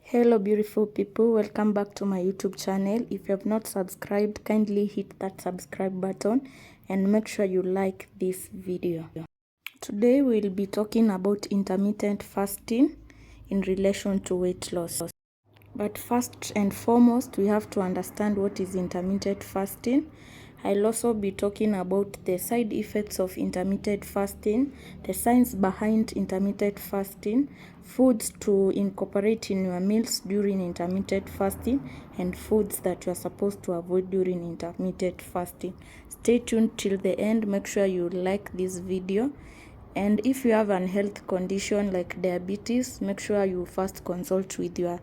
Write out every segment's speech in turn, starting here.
Hello beautiful people, welcome back to my YouTube channel. If you have not subscribed, kindly hit that subscribe button and make sure you like this video. Today we'll be talking about intermittent fasting in relation to weight loss. But first and foremost, we have to understand what is intermittent fasting. I'll also be talking about the side effects of intermittent fasting, the science behind intermittent fasting, foods to incorporate in your meals during intermittent fasting, and foods that you are supposed to avoid during intermittent fasting. Stay tuned till the end. Make sure you like this video. And if you have an health condition like diabetes, make sure you first consult with your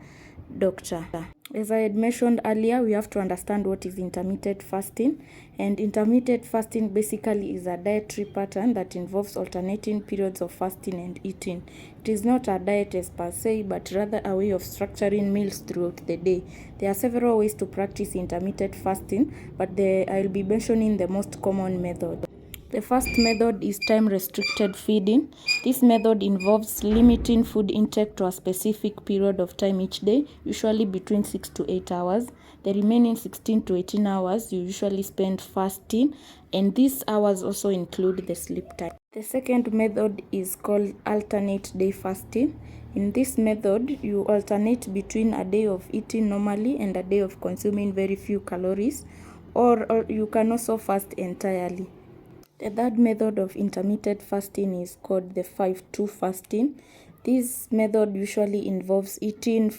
doctor. As I had mentioned earlier, we have to understand what is intermittent fasting. And intermittent fasting basically is a dietary pattern that involves alternating periods of fasting and eating. It is not a diet as per se, but rather a way of structuring meals throughout the day. There are several ways to practice intermittent fasting, but I'll be mentioning the most common method. The first method is time-restricted feeding. This method involves limiting food intake to a specific period of time each day, usually between 6 to 8 hours. The remaining 16 to 18 hours you usually spend fasting, and these hours also include the sleep time. The second method is called alternate day fasting. In this method, you alternate between a day of eating normally and a day of consuming very few calories, or you can also fast entirely. The third method of intermittent fasting is called the 5-2 fasting. This method usually involves eating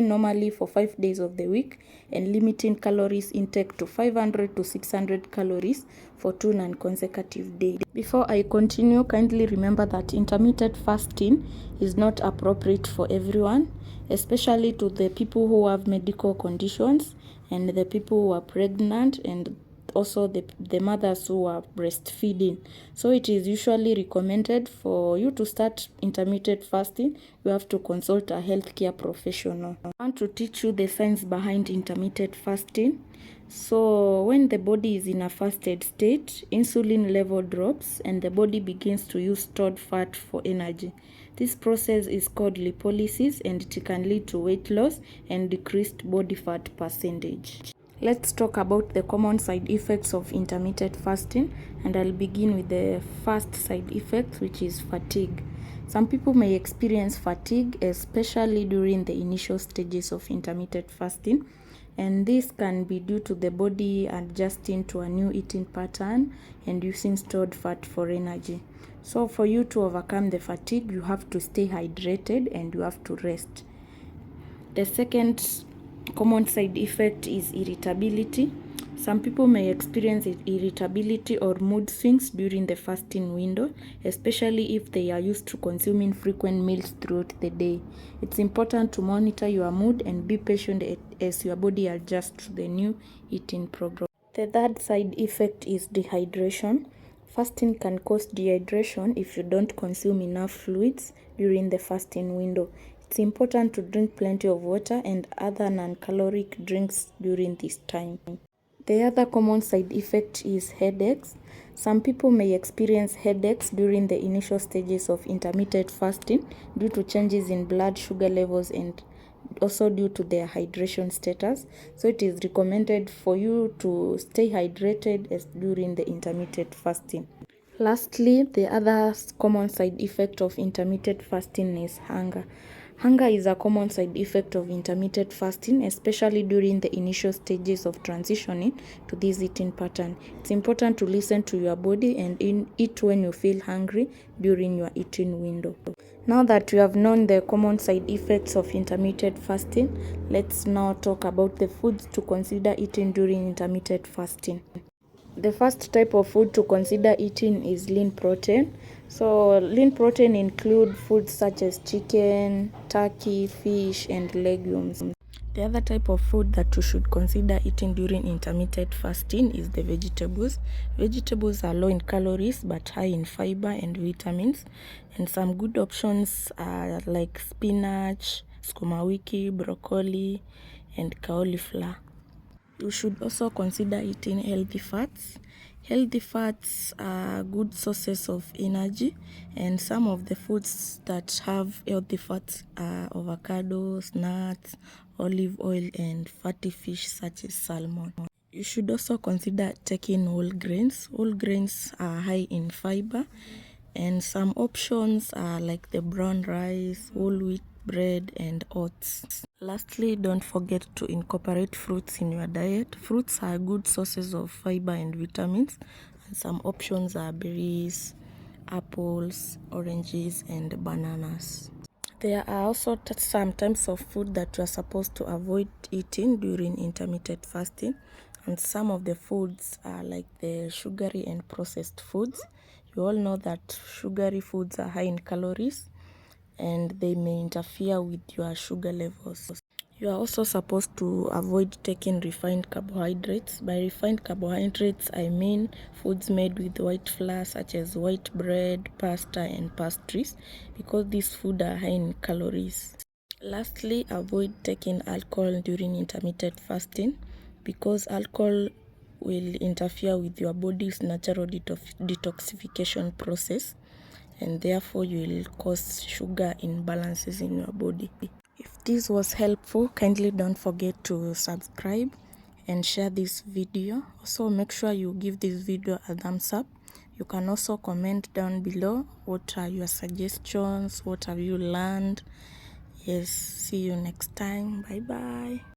normally for 5 days of the week and limiting calories intake to 500 to 600 calories for 2 non-consecutive days. Before I continue, kindly remember that intermittent fasting is not appropriate for everyone, especially to the people who have medical conditions and the people who are pregnant, and also the mothers who are breastfeeding. So it is usually recommended for you to start intermittent fasting. You have to consult a healthcare professional. I want to teach you the science behind intermittent fasting. So when the body is in a fasted state, insulin level drops and the body begins to use stored fat for energy. This process is called lipolysis, and it can lead to weight loss and decreased body fat percentage. Let's talk about the common side effects of intermittent fasting, and I'll begin with the first side effect, which is fatigue. Some people may experience fatigue, especially during the initial stages of intermittent fasting, and this can be due to the body adjusting to a new eating pattern and using stored fat for energy. So for you to overcome the fatigue, you have to stay hydrated and you have to rest. The second common side effect is irritability. Some people may experience irritability or mood swings during the fasting window, especially if they are used to consuming frequent meals throughout the day. It's important to monitor your mood and be patient as your body adjusts to the new eating program. The third side effect is dehydration. Fasting can cause dehydration if you don't consume enough fluids during the fasting window. It's important to drink plenty of water and other non-caloric drinks during this time. The other common side effect is headaches. Some people may experience headaches during the initial stages of intermittent fasting due to changes in blood sugar levels and also due to their hydration status. So it is recommended for you to stay hydrated during the intermittent fasting. Lastly, the other common side effect of intermittent fasting is hunger. Hunger is a common side effect of intermittent fasting, especially during the initial stages of transitioning to this eating pattern. It's important to listen to your body and eat when you feel hungry during your eating window. Now that we have known the common side effects of intermittent fasting, let's now talk about the foods to consider eating during intermittent fasting. The first type of food to consider eating is lean protein. So lean protein include foods such as chicken, turkey, fish, and legumes. The other type of food that you should consider eating during intermittent fasting is the vegetables. Vegetables are low in calories but high in fiber and vitamins. And some good options are like spinach, sukuma wiki, broccoli, and cauliflower. You should also consider eating healthy fats. Healthy fats are good sources of energy, and some of the foods that have healthy fats are avocados, nuts, olive oil, and fatty fish such as salmon. You should also consider taking whole grains. Whole grains are high in fiber, and some options are like the brown rice, whole wheat bread, and oats. Lastly, don't forget to incorporate fruits in your diet. Fruits are good sources of fiber and vitamins, and some options are berries, apples, oranges, and bananas. There are also some types of food that you are supposed to avoid eating during intermittent fasting, and some of the foods are like the sugary and processed foods. You all know that sugary foods are high in calories and they may interfere with your sugar levels. You are also supposed to avoid taking refined carbohydrates. By refined carbohydrates, I mean foods made with white flour such as white bread, pasta, and pastries, because these foods are high in calories. Lastly, avoid taking alcohol during intermittent fasting, because alcohol will interfere with your body's natural detoxification process, and therefore you will cause sugar imbalances in your body. If this was helpful, kindly don't forget to subscribe and share this video. Also, make sure you give this video a thumbs up. You can also comment down below what are your suggestions, what have you learned. Yes, see you next time. Bye bye.